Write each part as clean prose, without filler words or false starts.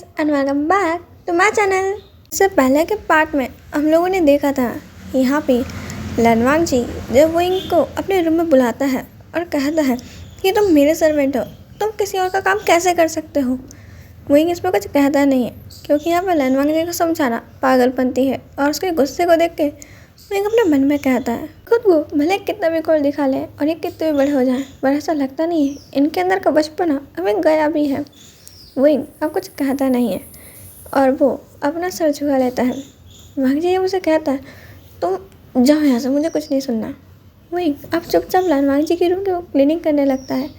Guys and welcome back to my channel. इससे पहले के पार्ट में हम लोगों ने देखा था यहाँ पे लनवांग जी जब विंग को अपने रूम में बुलाता है और कहता है कि तुम मेरे सर्वेंट हो, तुम किसी और का काम कैसे कर सकते हो। विंग इस पर कुछ कहता नहीं है क्योंकि यहाँ पर लनवांग जी को समझाना पागलपंती है और उसके गुस्से को देख के विंग अपने मन में कहता है खुद को भले कितना भी कोल दिखा ले और ये कितने भी बड़े हो जाए, पर ऐसा लगता नहीं है इनके अंदर का बचपना अभी गया भी है। विंग अब कुछ कहता नहीं है और वो अपना सर झुका लेता है। वांग जी उसे कहता है तुम जाओ यहाँ से, मुझे कुछ नहीं सुनना। विंग अब चुपचाप लनवांग जी की रूम की क्लीनिंग करने लगता है।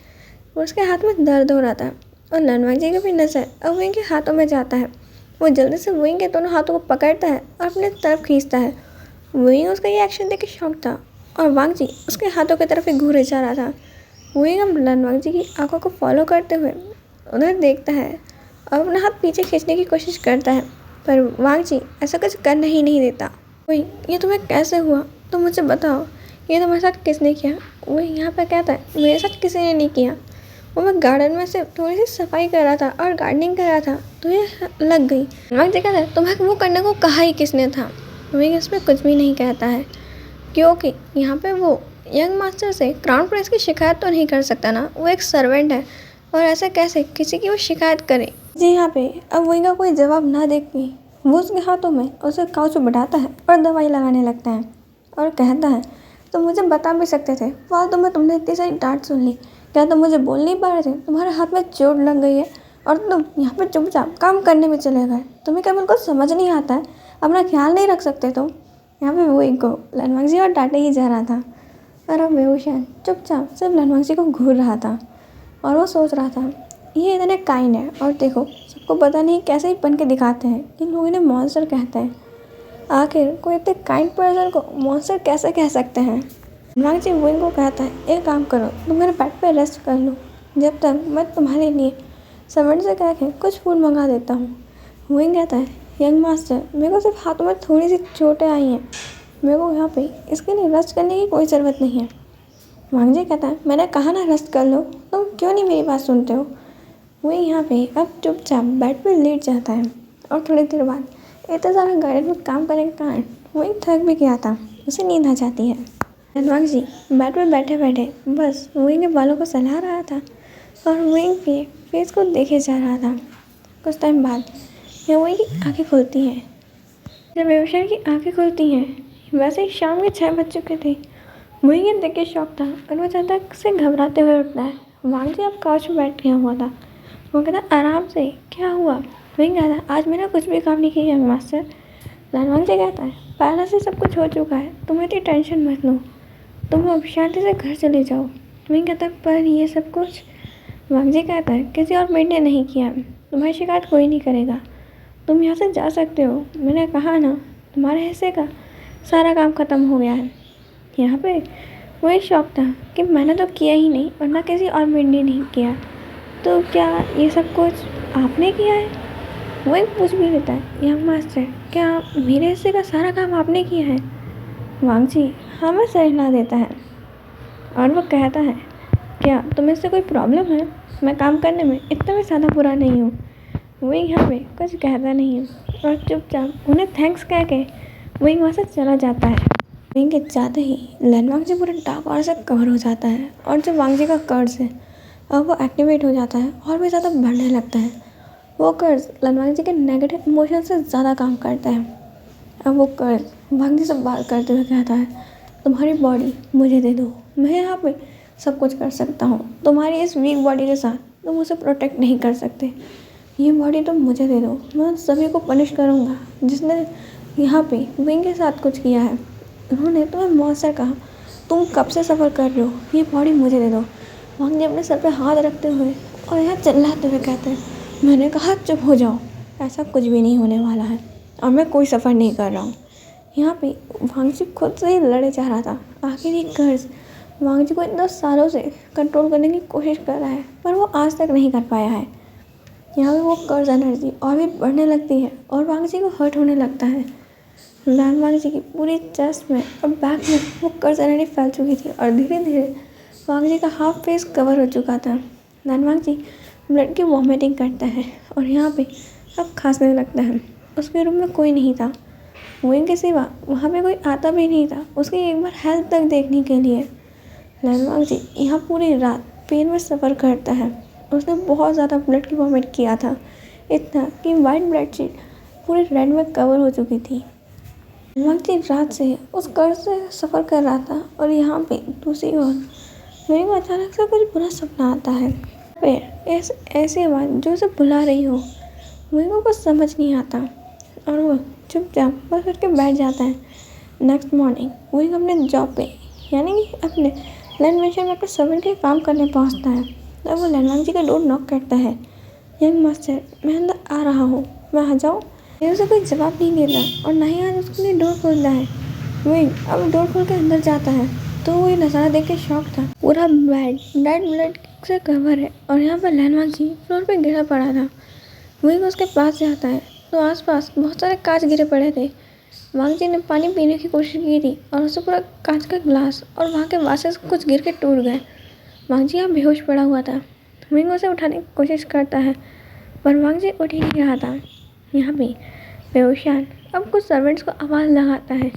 उसके हाथ में दर्द हो रहा था और लनवांग जी की भी नज़र अब विंग के हाथों में जाता है। वो जल्दी से विंग के दोनों हाथों को पकड़ता है और अपने तरफ खींचता है। विंग उसका ये एक्शन देख के शॉक था और वांग जी उसके हाथों की तरफ ही घूरे जा रहा था। विंग अब लनवांग जी की आंखों को फॉलो करते हुए उधर देखता है और अपना हाथ पीछे खींचने की कोशिश करता है, पर वांग जी ऐसा कुछ करने ही नहीं देता। वही ये तुम्हें कैसे हुआ, तुम मुझे बताओ, ये तुम्हारे साथ किसने किया। वही यहाँ पे कहता है मेरे साथ किसी ने नहीं किया, वो मैं गार्डन में से थोड़ी सी सफाई कर रहा था और गार्डनिंग कर रहा था तो ये लग गई। वांग जी कहता है तुम्हें वो करने को कहा ही किसने था। वही इसमें कुछ भी नहीं कहता है क्योंकि यहाँ पे वो यंग मास्टर से क्राउन प्रिंस की शिकायत तो नहीं कर सकता ना, वो एक सर्वेंट है और ऐसे कैसे किसी की वो शिकायत करे। जी यहाँ पे अब विंग का कोई जवाब ना देख के वो उसके हाथों में उसे काउच बढ़ाता है और दवाई लगाने लगता है और कहता है तो मुझे बता भी सकते थे, फालतू में तुमने इतनी सारी डांट सुन ली, क्या तुम मुझे बोल नहीं पा रहे थे, तुम्हारे हाथ में चोट लग गई है और तुम यहाँ पे चुपचाप काम करने में चले गए, तुम्हें क्या बिल्कुल समझ नहीं आता है, अपना ख्याल नहीं रख सकते तुम। यहाँ पे विंग को लनवांग जी और डांटे ही जा रहा था और अब बेहोशन चुपचाप सिर्फ लनवांग जी को घूर रहा था और वो सोच रहा था ये इतने काइंड है और देखो सबको पता नहीं कैसे ही बन के दिखाते हैं कि लोग इन्हें मॉन्स्टर कहते हैं। आखिर कोई इतने काइंड पर्सन को मॉन्स्टर कैसे कह सकते हैं। लनवांग जी विंग को कहता है एक काम करो, तुम मेरे बेड पे रेस्ट कर लो जब तक मैं तुम्हारे लिए सर्वेंट से कह के कुछ फूड मंगा देता हूँ। विंग कहता है यंग मास्टर मेरे को सिर्फ हाथों में थोड़ी सी चोटें आई हैं, मेरे को यहाँ पे इसके लिए रेस्ट करने की कोई ज़रूरत नहीं है। वांग जी कहता है मैंने कहा ना रेस्ट कर लो, तुम क्यों नहीं मेरी बात सुनते हो। वो यहाँ पे अब चुपचाप बेड पर लेट जाता है और थोड़ी देर बाद इतना सारा गार्डन में काम करने के कारण वो थक भी गया था, उसे नींद आ जाती है। लनवांग जी बेड पर बैठे बैठे बस विंग के बालों को सहला रहा था और विंग के फेस को देखे जा रहा था। कुछ टाइम बाद विंग की आँखें खुलती हैं। जब बेहोशन की आँखें खुलती हैं वैसे ही शाम के 6 बज चुके थे। विंग ये देख के शौक था और वो अचानक से घबराते हुए उठता है। वांग जी अब काउच में बैठ गया हुआ था। वो कहता आराम से, क्या हुआ। विंग कहता आज मैंने कुछ भी काम नहीं किया यंग मास्टर। लनवांग जी कहता है पहले से सब कुछ हो चुका है, तुम इतनी टेंशन मत लो, तुम अब शांति से घर चले जाओ। विंग कहता है पर ये सब कुछ। वांग जी कहता है किसी और मेड ने नहीं किया, तुम्हारी शिकायत कोई नहीं करेगा, तुम यहाँ से जा सकते हो, मैंने कहा ना तुम्हारे हिस्से का सारा काम ख़त्म हो गया है। यहाँ पे वो एक शौक था कि मैंने तो किया ही नहीं और ना किसी और मेड ने नहीं किया, तो क्या ये सब कुछ आपने किया है। वो एक पूछ भी लेता है यंग मास्टर क्या मेरे हिस्से का सारा काम आपने किया है। वांग जी हमें सर हिला देता है और वो कहता है क्या तुम्हें इससे कोई प्रॉब्लम है, मैं काम करने में इतना भी ज़्यादा बुरा नहीं हूँ। वो यहाँ पे कुछ कहता नहीं है और चुपचाप उन्हें थैंक्स कह के वो वहाँ से चला जाता है। विंग के जाते ही लनवांग जी पूरे डार्क और से कवर हो जाता है और जो वांग जी का कर्ज है अब वो एक्टिवेट हो जाता है और भी ज़्यादा बढ़ने लगता है। वो कर्ज लनवांग जी के नेगेटिव इमोशन से ज़्यादा काम करता है। अब वो कर्ज वांग जी से बात करते हुए कहता है तुम्हारी बॉडी मुझे दे दो, मैं यहाँ पे सब कुछ कर सकता हूँ, तुम्हारी इस वीक बॉडी के साथ तुम उसे प्रोटेक्ट नहीं कर सकते, ये बॉडी तुम मुझे दे दो, मैं सभी को पनिश करूँगा जिसने यहाँ पे विंग के साथ कुछ किया है। उन्होंने तुम्हें मॉन्स्टर कहा, तुम कब से सफ़र कर रहे हो, ये बॉडी मुझे दे दो। वांग जी अपने सर पे हाथ रखते हुए और यहाँ चिल्लाते हुए कहते हैं मैंने कहा चुप हो जाओ, ऐसा कुछ भी नहीं होने वाला है और मैं कोई सफ़र नहीं कर रहा हूँ। यहाँ पे वांग जी खुद से ही लड़े जा रहा था। आखिर ये कर्ज वांग जी को इतना सालों से कंट्रोल करने की कोशिश कर रहा है पर वो आज तक नहीं कर पाया है। यहाँ पे वो कर्ज एनर्जी और भी बढ़ने लगती है और वांग जी को हर्ट होने लगता है। लनवांग जी की पूरी चेस्ट में और बैक में वो कर्ज एनर्जी फैल चुकी थी और धीरे धीरे वांग जी का हाफ फेस कवर हो चुका था। लनवांग जी ब्लड की वॉमिटिंग करता है और यहाँ पे अब खांसने लगता है। उसके रूम में कोई नहीं था, विंग के सिवा वहाँ पे कोई आता भी नहीं था उसकी एक बार हेल्थ तक देखने के लिए। लैनवांग जी यहाँ पूरी रात पेन में सफ़र करता है। उसने बहुत ज़्यादा ब्लड की वॉमिट किया था, इतना कि वाइट ब्लड शीट पूरी रेड में कवर हो चुकी थी। लैनवांग जी रात से उस कर्ज से सफ़र कर रहा था और यहाँ पे दूसरी ओर विंग को अचानक से कुछ बुरा सपना आता है। फिर ऐसी आवाज़ जो उसे बुला रही हो, विंग को कुछ समझ नहीं आता और वो चुपचाप बस उठ के बैठ जाता है। नेक्स्ट मॉर्निंग विंग अपने जॉब पे यानी कि अपने लैंड मिशन में अपने सर्वेंट के काम करने पहुंचता है। तब वो लैनवांग जी का डोर नॉक करता है। यंग मास्टर, मैं अंदर आ रहा हूँ, मैं आ जाऊँ? ये उसे कोई जवाब नहीं देता और ना ही आज उसके लिए डोर खोलता है। विंग अब डोर खोल के अंदर जाता है तो वो ये नज़ारा देख के शॉक था। पूरा बेड रेड ब्लड से कवर है और यहाँ पर लैनवांग जी फ्लोर पे गिरा पड़ा था। विंग उसके पास जाता है तो आसपास बहुत सारे कांच गिरे पड़े थे। वांग जी ने पानी पीने की कोशिश की थी और उसे पूरा कांच का ग्लास और वहाँ के वासेस कुछ गिर के टूट गए। वांग जी यहाँ बेहोश पड़ा हुआ था। विंग उसे उठाने की कोशिश करता है पर वांग जी उठ ही नहीं रहा था। यहाँ पे बेहोशान अब कुछ सर्वेंट्स को आवाज़ लगाता है।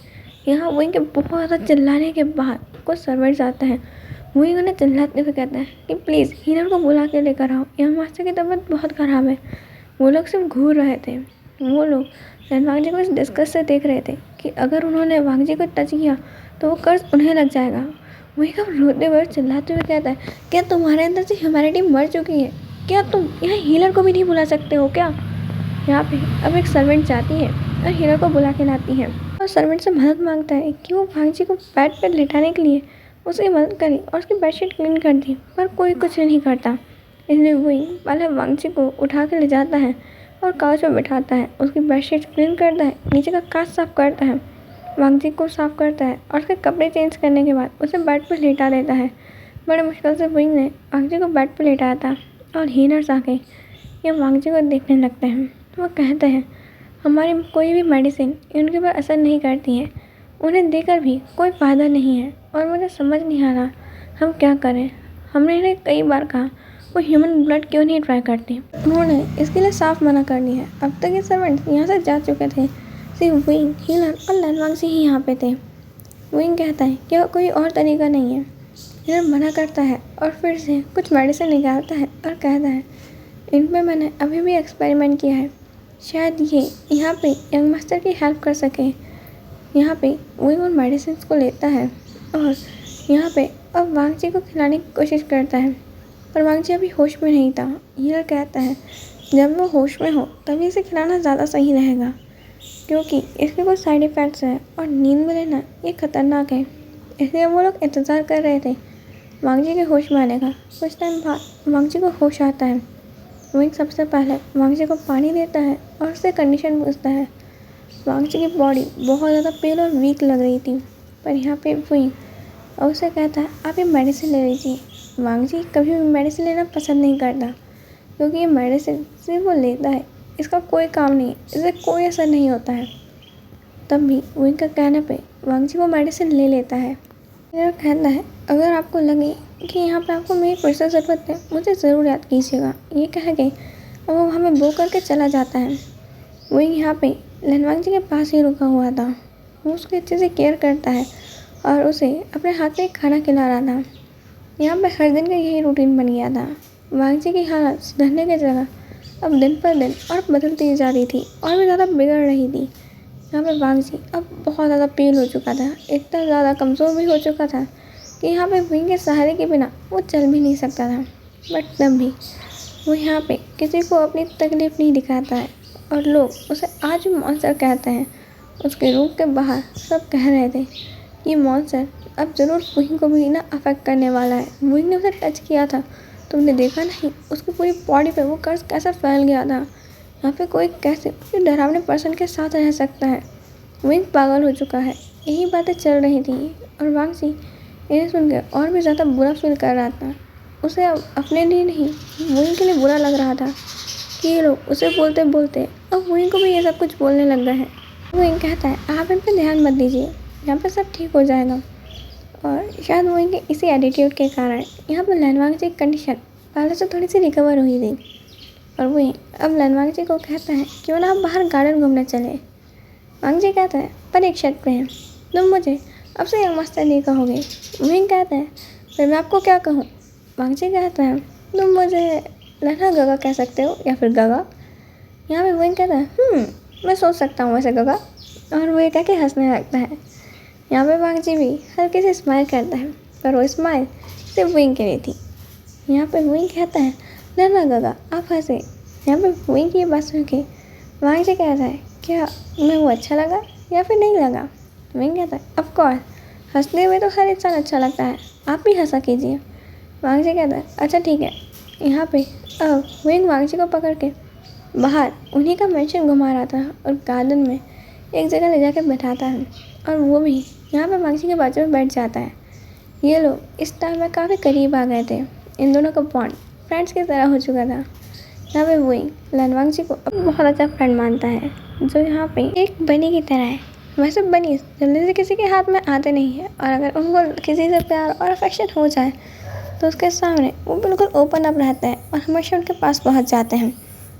यहाँ विंग के बहुत ज़्यादा चिल्लाने के बाद कुछ सर्वेंट्स आते हैं। विंग उन्हें चिल्लाते हुए कहता है कि प्लीज़ हीलर को बुला के लेकर आओ, यहाँ मास्टर की तबीयत बहुत ख़राब है। वो लोग सिर्फ घूर रहे थे। वो लोग लैनवांग जी को इस डिस्कस से देख रहे थे कि अगर उन्होंने वांग जी को टच किया तो वो कर्ज उन्हें लग जाएगा। वही कब रोते हुए चिल्लाते हुए कहता है, क्या तुम्हारे अंदर से ह्यूमैनिटी मर चुकी है? क्या तुम यहाँ हीलर को भी नहीं बुला सकते हो क्या? यहाँ पे अब एक सर्वेंट जाती है और हीलर को बुला के लाती है और सर्वेंट से मदद मांगता है कि वो वांग जी को बेड पर लेटाने के लिए उसकी मदद करे और उसकी बेडशीट क्लीन कर दी, पर कोई कुछ नहीं करता। इसलिए वही पहले वांग जी को उठा के ले जाता है और काउच पर बिठाता है, उसकी बेडशीट क्लीन करता है, नीचे का कांच साफ करता है, वांग जी को साफ करता है और उसके कपड़े चेंज करने के बाद उसे बेड पर लेटा देता है। बड़े मुश्किल से विंग ने वांग जी को बेड पर लेटाया था और हीलर्स आके ये वांग जी को देखने लगते हैं। वो कहते हैं, हमारी कोई भी मेडिसिन उनके ऊपर असर नहीं करती है, उन्हें देकर भी कोई फ़ायदा नहीं है और मुझे समझ नहीं आ रहा हम क्या करें। हमने इन्हें कई बार कहा वो ह्यूमन ब्लड क्यों नहीं ट्राई करती, उन्होंने इसके लिए साफ मना कर दिया है। अब तक ये सर्वेंट यहाँ से जा चुके थे, सिर्फ विंग, हीलर और लैनवांग जी ही यहाँ पे थे। विंग कहता है कि कोई और तरीका नहीं है। हीलर मना करता है और फिर से कुछ मेडिसिन निकालता है और कहता है, इन पर मैंने अभी भी एक्सपेरिमेंट किया है, शायद ये यहाँ पे यंग मास्टर की हेल्प कर सके। यहाँ पे विंग उन मेडिसिन को लेता है और यहाँ पे अब वांग जी को खिलाने की कोशिश करता है, पर वांग जी अभी होश में नहीं था। हीलर कहता है जब वो होश में हो तभी इसे खिलाना ज़्यादा सही रहेगा, क्योंकि इसके कुछ साइड इफ़ेक्ट्स हैं और नींद में लेना ये खतरनाक है। इसलिए वो लोग इंतज़ार कर रहे थे वांग जी के होश में आने का। कुछ टाइम बाद वांग जी को होश आता है। विंग सबसे पहले वांग जी को पानी देता है और उससे कंडीशन पूछता है। वांग जी की बॉडी बहुत ज़्यादा पेल और वीक लग रही थी, पर यहाँ पे विंग और उसे कहता है आप ये मेडिसिन ले लीजिए। वांग जी कभी भी मेडिसिन लेना पसंद नहीं करता, क्योंकि ये मेडिसिन सिर्फ वो लेता है, इसका कोई काम नहीं, इससे कोई असर नहीं होता है। तब भी विंग का कहने पे वांग जी वो मेडिसिन ले लेता है। फिर कहता है अगर आपको लगे कि यहाँ पे आपको मेरी फिर से ज़रूरत है, मुझे ज़रूर याद कीजिएगा। ये कह के और वो हमें बो करके चला जाता है। विंग यहाँ पे लैनवांग जी के पास ही रुका हुआ था। वो उसकी अच्छे से केयर करता है और उसे अपने हाथ में खाना खिला रहा था। यहाँ पे हर दिन का यही रूटीन बन गया था। वांग जी की हालत सुधरने की जगह अब दिन पर दिन और बदलती जा रही थी और भी ज़्यादा बिगड़ रही थी। यहाँ पे वांग जी अब बहुत ज़्यादा पेल हो चुका था, इतना ज़्यादा कमज़ोर भी हो चुका था कि यहाँ पे विंग के सहारे के बिना वो चल भी नहीं सकता था। बट तब भी वो यहाँ पे किसी को अपनी तकलीफ़ नहीं दिखाता है और लोग उसे आज भी मॉन्स्टर कहते हैं। उसके रूम के बाहर सब कह रहे थे ये मॉन्स्टर अब ज़रूर विंग को भी ना अफेक्ट करने वाला है। विंग ने उसे टच किया था, तुमने देखा नहीं उसकी पूरी बॉडी पे वो कर्ज कैसा फैल गया था। यहाँ पे कोई कैसे उस डरावने पर्सन के साथ रह सकता है। विंग पागल हो चुका है। यही बातें चल रही थी और वांग जी इन्हें सुन के और भी ज़्यादा बुरा फील कर रहा था। उसे अब अपने लिए नहीं विंग के लिए बुरा लग रहा था कि ये लोग उसे बोलते बोलते अब विंग को भी ये सब कुछ बोलने लग गए हैं। विंग कहता है आप इन पर ध्यान मत दीजिए, यहाँ पे सब ठीक हो जाएगा। और शायद विंग के इसी एटीट्यूड के कारण यहाँ पर लैनवांग जी की कंडीशन पहले से थोड़ी सी रिकवर हुई थी। और वही अब लन वांगजी को कहता है क्यों ना आप बाहर गार्डन घूमने चले। वांगजी कहता है पर एक शर्त पे है, तुम मुझे अब से यंग मास्टर नहीं कहोगे। विंग कहता है फिर मैं आपको क्या कहूँ। वांगजी कहता है तुम मुझे लन्हा गगा कह सकते हो या फिर गगा। यहाँ पे विंग कहता है मैं सोच सकता हूँ वैसे गगा, और वो ये कह के हंसने लगता है। यहाँ पे वांगजी भी हल्के से स्माइल करता है, पर वो स्माइल सिर्फ विंग के लिए थी। यहाँ पे विंग कहता है लन्हा गगा आप हंसे। यहाँ पे विंग की ये बात सुन के वांगजी कहता है क्या मैं वो अच्छा लगा या फिर नहीं लगा। विंग कहता है ऑफ कोर्स, हंसते हुए तो हर इंसान अच्छा लगता है, आप भी हंसा कीजिए। वांगजी कहता है अच्छा ठीक है। यहाँ पे अब विंग वांगजी को पकड़ के बाहर उन्हीं का मेंशन घुमा रहा था और गार्डन में एक जगह ले जाकर बैठाता है, और वो भी यहाँ पे वांगजी के बाजू में बैठ जाता है। ये लोग इस टाइम में काफ़ी करीब आ गए थे, इन दोनों का बॉन्ड फ्रेंड्स की तरह हो चुका था। यहाँ पे वही लन वांगजी को बहुत अच्छा फ्रेंड मानता है, जो यहाँ पे एक बनी की तरह है। वैसे बनी जल्दी से किसी के हाथ में आते नहीं है, और अगर उनको किसी से प्यार और अफेक्शन हो जाए तो उसके सामने वो बिल्कुल ओपन अप रहते हैं और हमेशा उनके पास पहुँच जाते हैं,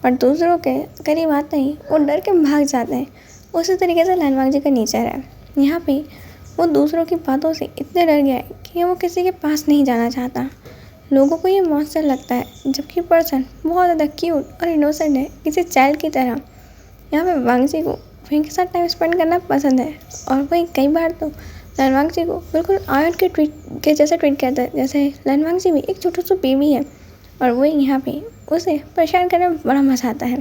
और दूसरों के करीब आते ही वो डर के भाग जाते हैं। उसी तरीके से लन वांगजी का नेचर है। यहाँ पे वो दूसरों की बातों से इतने डर गया है कि वो किसी के पास नहीं जाना चाहता। लोगों को ये मॉन्स्टर लगता है, जबकि पर्सन बहुत ज़्यादा क्यूट और इनोसेंट है, किसी चाइल्ड की तरह। यहाँ पे वांगजी को विंग के साथ टाइम स्पेंड करना पसंद है, और वही कई बार तो लन वांगजी को बिल्कुल आयन के जैसे ट्रीट करता है, जैसे लन वांगजी भी एक छोटा सा बेबी है, और वही यहाँ पे उसे परेशान करने में बड़ा मज़ा आता है।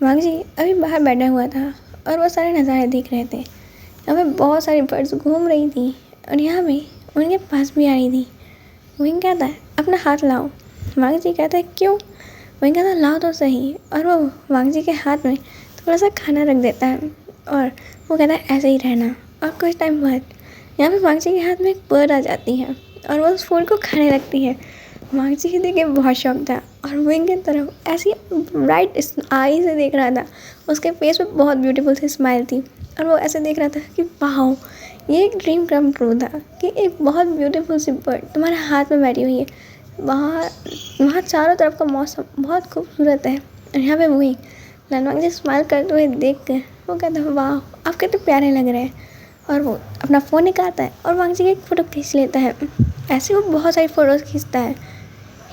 वांगजी अभी बाहर बैठा हुआ था और वो सारे नज़ारे देख रहे थे। यहाँ पे बहुत सारी बर्ड्स घूम रही थी और यहाँ पे उनके पास भी आ रही थी। विंग कहता है अपना हाथ लाओ। वांगजी कहता है क्यों। विंग कहता है लाओ तो सही, और वो वांगजी के हाथ में थोड़ा सा खाना रख देता है, और वो कहता है ऐसे ही रहना। और कुछ टाइम बाद यहाँ पे वांगजी के हाथ में एक बर्ड आ जाती है और वो उस फूल को खाने लगती है। वांगजी के देखे बहुत शौक था, और विंग की तरफ ऐसी ब्राइट आई से देख रहा था। उसके फेस पे बहुत ब्यूटीफुल सी स्माइल थी, और वो ऐसे देख रहा था कि वाह ये एक ड्रीम कम ट्रू था कि एक बहुत ब्यूटीफुल सी बर्ड तुम्हारे हाथ में बैठी हुई है। वहाँ चारों तरफ का मौसम बहुत खूबसूरत है, और यहाँ पे वही लन वांगजी स्माइल करते हुए देख कर वो कहता है वाह आप कितने प्यारे लग रहे हैं, और वो अपना फ़ोन निकालता है और वांगजी की एक फ़ोटो खींच लेता है। ऐसे वो बहुत सारी फ़ोटोज़ खींचता है।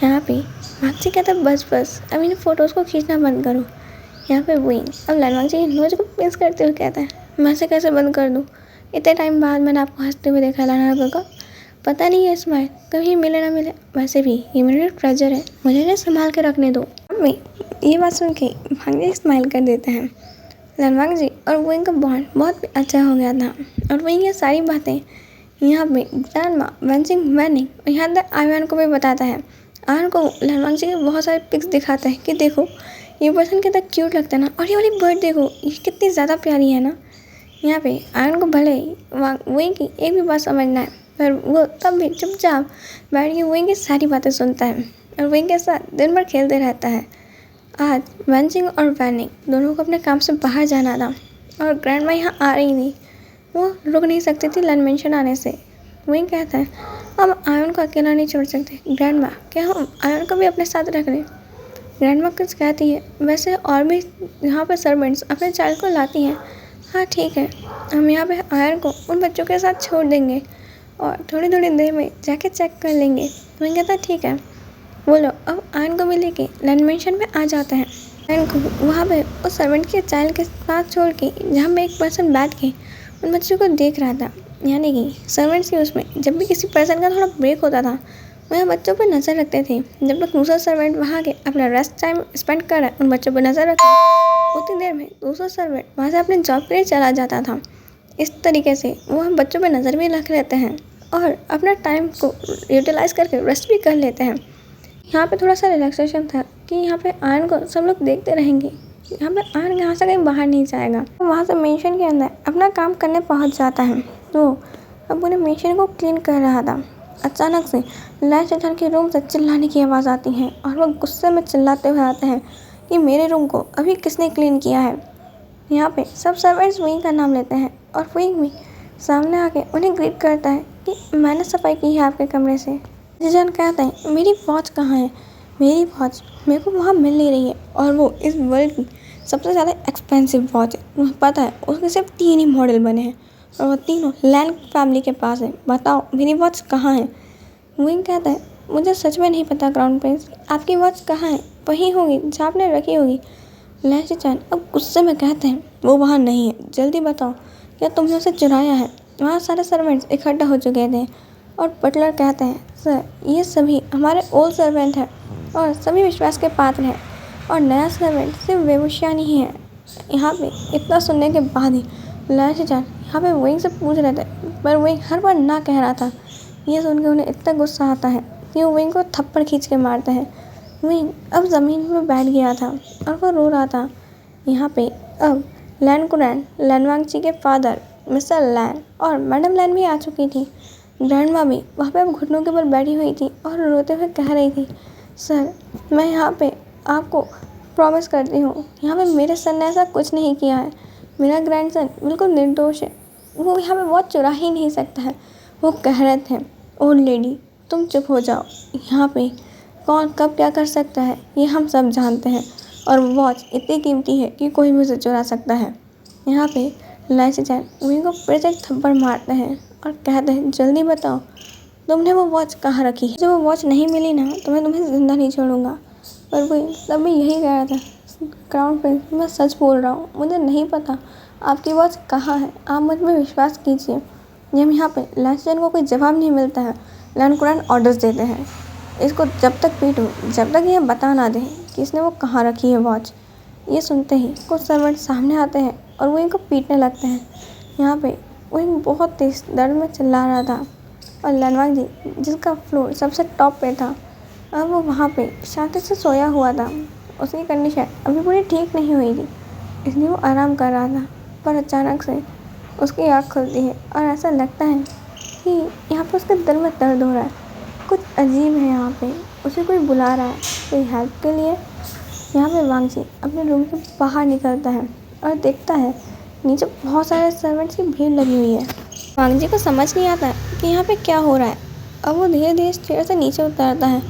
यहाँ पे वांगजी कहता है बस अब इन फ़ोटोज़ को खींचना बंद करो। यहाँ पे वही अब लन वांगजी की नोज को पिंच करते हुए कहता है मैं से कैसे बंद कर दूँ, इतने टाइम बाद मैंने आपको हंसते हुए देखा लन्हा गगा, पता नहीं है स्माइल कभी मिले ना मिले, वैसे भी ये मेरा ट्रेजर है, मुझे इन्हें संभाल के रखने दो। मैं ये बात सुन के वांगजी स्माइल कर देते हैं। लन वांगजी और विंग का बॉन्ड बहुत अच्छा हो गया था, और वही ये सारी बातें यहाँ पे ग्रैंडमा वेंचिंग मैनिंग और यहाँ तक आयन को भी बताता है। आयन को लन वांगजी के बहुत सारे पिक्स दिखाता है कि देखो ये पर्सन कितना क्यूट लगता है ना, और ये वाली बर्ड देखो ये कितनी ज़्यादा प्यारी है ना। यहाँ पे आयन को भले ही विंग की एक भी बात समझना है, पर वो तब भी चुपचाप बैठ के विंग की सारी बातें सुनता है और विंग के साथ दिन भर खेलते रहता है। आज वेंचिंग और वैनिंग दोनों को अपने काम से बाहर जाना था, और ग्रैंडमा यहाँ आ रही थी, वो रुक नहीं सकती थी लन मेंशन आने से। विंग कहता है हम आयन को अकेला नहीं छोड़ सकते ग्रैंडमा, क्या हम आयन को भी अपने साथ रख लें। ग्रैंडमा कुछ कहती है वैसे और भी यहाँ पर सर्वेंट्स अपने चाइल्ड को लाती हैं। हाँ ठीक है, हम यहाँ पे आयन को उन बच्चों के साथ छोड़ देंगे और थोड़ी थोड़ी देर में जाके चेक कर लेंगे। विंग कहता है ठीक है। वो लोग अब आयन को भी लेके लन मेंशन में आ जाते हैं। आयन को वहाँ पे उस सर्वेंट के चाइल्ड के साथ छोड़ के जहाँ पे एक पर्सन बैठ के उन बच्चों को देख रहा था, यानी कि सर्वेंट्स के उसमें जब भी किसी पर्सन का थोड़ा ब्रेक होता था वो यहाँ बच्चों पर नज़र रखते थे। जब तक दूसरा सर्वेंट वहाँ के अपना रेस्ट टाइम स्पेंड कर रहा है उन बच्चों पर नज़र रखा, उतनी देर में दूसरा सर्वेंट वहाँ से अपने जॉब के लिए चला जाता था। इस तरीके से वो हम बच्चों पर नज़र भी रख लेते हैं और अपना टाइम को यूटिलाइज़ करके रेस्ट भी कर लेते हैं। यहाँ पे थोड़ा सा रिलैक्सेशन था कि यहाँ पे आयन को सब लोग देखते रहेंगे, यहाँ पे आयन यहाँ से कहीं बाहर नहीं जाएगा। तो वहाँ से मेंशन के अंदर अपना काम करने पहुँच जाता है। तो अब उन्हें मेंशन को क्लीन कर रहा था, अचानक से लैंड चेटल के रूम से चिल्लाने की आवाज़ आती है और वो गुस्से में चिल्लाते हुए आते हैं कि मेरे रूम को अभी किसने क्लीन किया है। यहाँ पे सब सर्वेंट्स विंग का नाम लेते हैं और विंग भी सामने आके उन्हें ग्रीट करता है कि मैंने सफाई की है आपके कमरे से। जिजन कहते हैं मेरी वॉच कहाँ है, मेरी वॉच मेरे को वहाँ मिल नहीं रही है और वो इस वर्ल्ड की सबसे ज़्यादा एक्सपेंसिव वॉच है। तुम्हें पता है उसके सिर्फ 3 ही मॉडल बने हैं और वो तीनों लैन फैमिली के पास है। बताओ मेरी वॉच कहाँ है? विंग कहता है मुझे सच में नहीं पता क्राउन प्रिंस, आपकी वॉच कहाँ है? वहीं होगी जहाँ आपने रखी होगी। लैंसी चैन अब गुस्से में कहते हैं वो वहाँ नहीं है, जल्दी बताओ क्या तुमने उसे चुराया है? वहाँ सारे सर्वेंट्स इकट्ठा हो चुके थे और बटलर कहते हैं सर ये सभी हमारे ओल्ड सर्वेंट हैं और सभी विश्वास के पात्र हैं और नया सर्वेंट सिर्फ वेबुशिया नहीं है। यहाँ पे इतना सुनने के बाद ही लैंसी चैन यहाँ पे विंग से पूछ रहे थे पर विंग हर बार ना कह रहा था। ये सुन के उन्हें इतना गुस्सा आता है कि वो विंग को थप्पड़ खींच के मारते हैं। विंग अब ज़मीन पर बैठ गया था और वो रो रहा था। यहाँ पे अब लैन कुरैन लैनवांगची के फादर मिस्टर लैन और मैडम लैन भी आ चुकी थी। ग्रैंडमा भी वहाँ पे अब घुटनों के बल बैठी हुई थी और रोते हुए कह रही थी सर मैं यहाँ पे आपको प्रॉमिस करती हूँ यहाँ पे मेरे सन ने ऐसा कुछ नहीं किया है। मेरा ग्रैंडसन बिल्कुल निर्दोष है, वो यहाँ पे बहुत चुरा ही नहीं सकता है। वो कह रहे थे ओल्ड लेडी तुम चुप हो जाओ, यहाँ पे कौन कब क्या कर सकता है ये हम सब जानते हैं और वॉच इतनी कीमती है कि कोई भी उसे चुरा सकता है। यहाँ पे लैंसी चैन विंग को फिर से एक थप्पड़ मारते हैं और कहते हैं जल्दी बताओ तुमने वो वॉच कहाँ रखी है? जब वो वॉच नहीं मिली ना तो मैं तुम्हें ज़िंदा नहीं छोड़ूंगा। पर वो तब भी यही कह रहा था क्राउन प्रिंस मैं सच बोल रहा हूँ, मुझे नहीं पता आपकी वॉच कहाँ है, आप मुझ पर विश्वास कीजिए। जब यहाँ पे लैंसी चैन को कोई जवाब नहीं मिलता है लैन कुरैन ऑर्डर्स देते हैं इसको जब तक पीटो जब तक ये बता ना दे कि इसने वो कहाँ रखी है वॉच। ये सुनते ही कुछ सर्वेंट सामने आते हैं और वो इनको पीटने लगते हैं। यहाँ पे वो बहुत तेज दर्द में चिल्ला रहा था और लैनवांगजी जिसका फ्लोर सबसे टॉप पे था अब वो वहाँ पे शांति से सोया हुआ था। उसकी कंडीशन अभी पूरी ठीक नहीं हुई थी इसलिए वो आराम कर रहा था। पर अचानक से उसकी आँख खुलती है और ऐसा लगता है कि यहाँ पे उसके दिल में दर्द हो रहा है। कुछ अजीब है यहाँ पे, उसे कोई बुला रहा है कोई हेल्प के लिए। यहाँ पे वांगजी अपने रूम के बाहर निकलता है और देखता है नीचे बहुत सारे सर्वेंट्स की भीड़ लगी हुई है। वांगजी को समझ नहीं आता कि यहाँ पे क्या हो रहा है। अब वो धीरे धीरे स्टेयर से नीचे उतरता है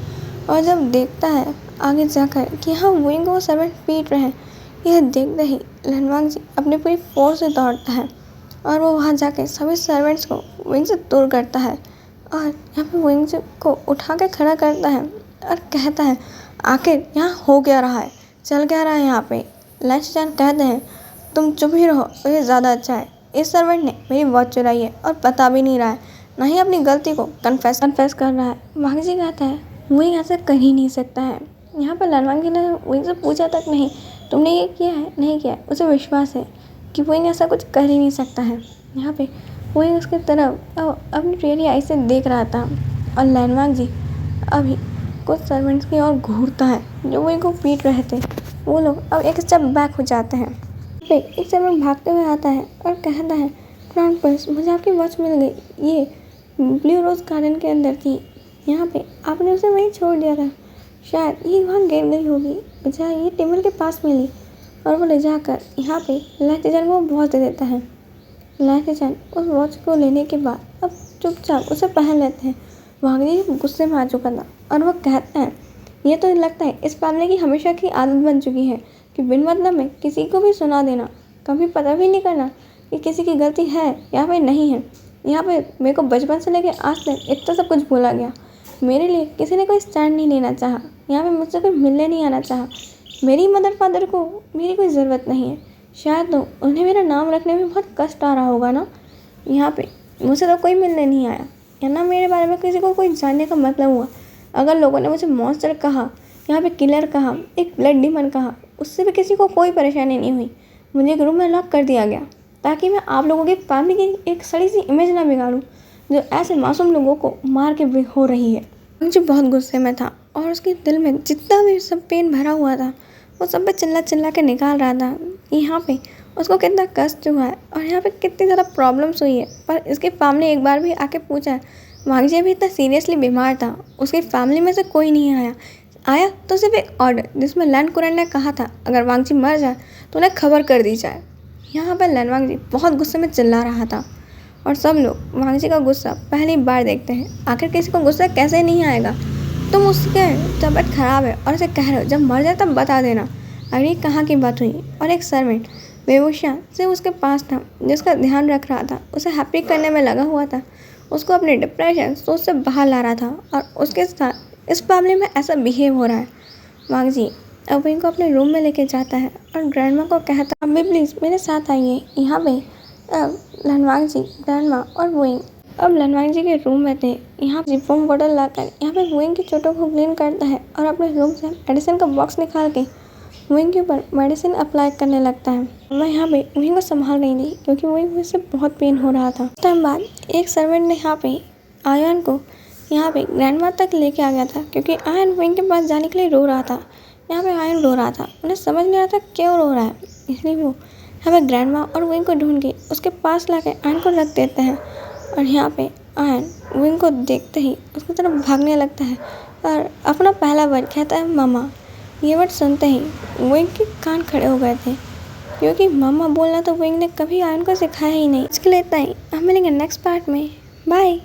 और जब देखता है आगे जाकर कि यहाँ विंग को सर्वेंट पीट रहे हैं, यह देखते ही लैनवांगजी अपनी पूरी फोर्स से दौड़ता है और वो वहाँ जाके सभी सर्वेंट्स को विंग से दूर करता है और यहाँ पे विंग को उठा के खड़ा करता है और कहता है आखिर यहाँ हो क्या रहा है, चल क्या रहा है यहाँ पे। लैंसी चैन कहते हैं तुम चुप ही रहो तो ये ज़्यादा अच्छा है। इस सर्वेंट ने मेरी वॉच चुराई है और पता भी नहीं रहा है, ना ही अपनी गलती को कन्फेस कर रहा है। वांगजी कहता है विंग ऐसा कर ही नहीं सकता है। यहाँ पर लैनवांगजी ने विंग से पूछा तक नहीं तुमने ये किया है नहीं किया है, उसे विश्वास है कि विंग ऐसा कुछ कर ही नहीं सकता है। यहाँ पे विंग उसकी तरफ अपनी टेढ़ी आई से देख रहा था और लैनवांगजी अभी कुछ सर्वेंट्स की ओर घूरता है जो विंग को पीट रहे थे। वो लोग अब एक स्टेप बैक हो जाते हैं। फिर एक सर्वेंट भागते हुए आता है और कहता है क्राउन प्रिंस मुझे आपकी वॉच मिल गई, ये ब्लू रोज़ गार्डन के अंदर थी, यहाँ पे आपने उसे वहीं छोड़ दिया था, शायद ये वहाँ गिर गई होगी, बजाय ये टेबल के पास मिली। और वो ले जाकर यहाँ पे लैंसी चैन को वॉच दे देता है। लैंसी चैन उस वॉच को लेने के बाद अब चुपचाप उसे पहन लेते हैं। वांगजी गुस्से में आ चुका था और वो कहता है ये तो लगता है इस फैमिली की हमेशा की आदत बन चुकी है कि बिन मतलब में किसी को भी सुना देना, कभी पता भी नहीं करना कि किसी की गलती है या फिर नहीं है। यहाँ पे मेरे को बचपन से लेकर आज तक इतना सब कुछ बोला गया, मेरे लिए किसी ने कोई स्टैंड नहीं लेना चाहा, यहाँ पे मुझसे कोई मिलने नहीं आना चाहा। मेरी मदर फादर को मेरी कोई ज़रूरत नहीं है, शायद तो उन्हें मेरा नाम रखने में बहुत कष्ट आ रहा होगा ना। यहाँ पे मुझसे तो कोई मिलने नहीं आया या ना मेरे बारे में किसी को कोई जानने का मतलब हुआ। अगर लोगों ने मुझे मॉन्स्टर कहा, यहाँ पे किलर कहा, एक ब्लड डीमन कहा, उससे भी किसी को कोई परेशानी नहीं हुई। मुझे एक रूम में लॉक कर दिया गया ताकि मैं आप लोगों की फैमिली की एक सड़ी सी इमेज ना बिगाड़ूं जो ऐसे मासूम लोगों को मार के हो रही है। मुझे बहुत गुस्से में था और उसके दिल में जितना भी सब पेन भरा हुआ था वो सब पे चिल्ला के निकाल रहा था कि यहाँ पे उसको कितना कष्ट हुआ है और यहाँ पे कितनी ज़्यादा प्रॉब्लम्स हुई है। पर इसकी फैमिली एक बार भी आके पूछा, वांगजी भी इतना सीरियसली बीमार था, उसकी फैमिली में से कोई नहीं आया तो सिर्फ एक ऑर्डर जिसमें लैन कुरैन ने कहा था अगर वांगजी मर जाए तो उन्हें खबर कर दी जाए। यहाँ पर लैन वांगजी बहुत गुस्से में चिल्ला रहा था और सब लोग वांगजी का गुस्सा पहली बार देखते हैं। आखिर किसी को गुस्सा कैसे नहीं आएगा। तुम उसके तबीयत ख़राब है और उसे कह रहे हो जब मर जाए तब बता देना। अरे कहाँ की बात हुई। और एक सर्वेंट बेहोशिया से उसके पास था जिसका ध्यान रख रहा था, उसे हैप्पी करने में लगा हुआ था, उसको अपने डिप्रेशन सोच से बाहर ला रहा था और उसके साथ इस मामले में ऐसा बिहेव हो रहा है। मांग जी अब विंग को अपने रूम में लेके जाता है और ग्रैंडमा को कहता है अम्मी प्लीज़ मेरे साथ आइए यहाँ पे। अब लनवांग जी, ग्रैंडमा और विंग अब लनवांग जी के रूम में थे। यहाँ फोम बॉटल लाकर यहाँ पे विंग की चोटों को क्लीन करता है और अपने रूम से मेडिसिन का बॉक्स निकाल के विंग के ऊपर मेडिसिन अप्लाई करने लगता है। मैं यहाँ पे विंग को संभाल रही थी क्योंकि विंग से बहुत पेन हो रहा था। टाइम बाद एक सर्वेंट ने यहाँ पे आयन को यहाँ पे ग्रैंडमा तक लेके आ गया था क्योंकि आयन विंग के पास जाने के लिए रो रहा था। यहाँ पे आयन रो रहा था, उन्हें समझ नहीं आ रहा था क्यों रो रहा है, इसलिए वो यहाँ पे ग्रैंडमा और विंग को ढूंढ के उसके पास लाके आयन को रख देते हैं। और यहाँ पे आयन विंग को देखते ही उसकी तरफ भागने लगता है और अपना पहला वर्ड कहता है मामा। ये वर्ड सुनते ही विंग के कान खड़े हो गए थे क्योंकि मामा बोलना तो विंग ने कभी आयन को सिखाया ही नहीं। इसके लिए इतना ही, हम मिलेंगे नेक्स्ट पार्ट में। बाय।